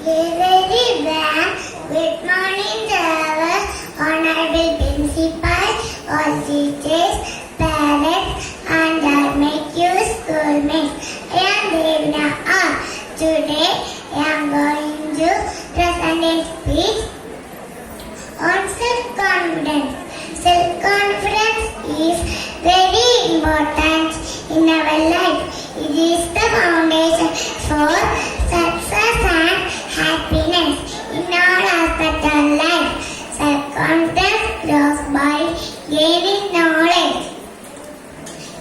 Very well. Good morning to our honorable principal, all teachers, parents, and our mature schoolmates. I am Devna R. Today, I am going to present a speech on self-confidence. Self-confidence is very important in our life. It is the foundation for success and happiness in all aspects of life. Self-confidence grows by gaining knowledge.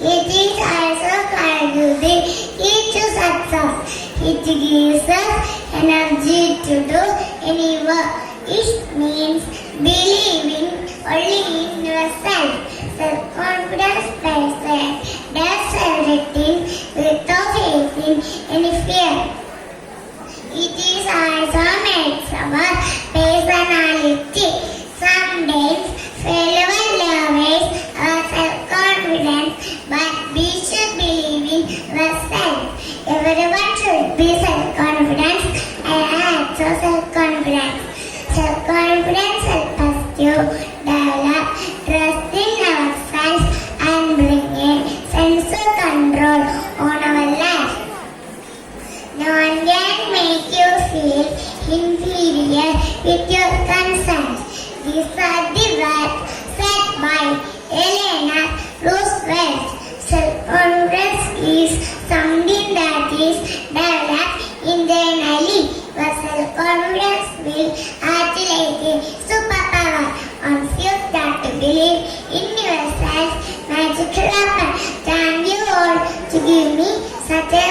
It is also called the key to success. It gives us energy to do any work. It means believing only in yourself. Self-confidence does everything without facing any fear. It is also makes our personality. Some days failure lowers our self-confidence, but we should believe in ourselves. Everyone should be self-confident. I am also self-confident. Self-confidence helps us to develop trust in ourselves and bring a sense of control on our life. No one can make you feel inferior with your concerns. These are the words said by Eleanor Roosevelt. Self-confidence is something that is developed internally. Your self-confidence will act like a superpower. Once you start to believe in yourself, magic will happen. Thank you all to give me such a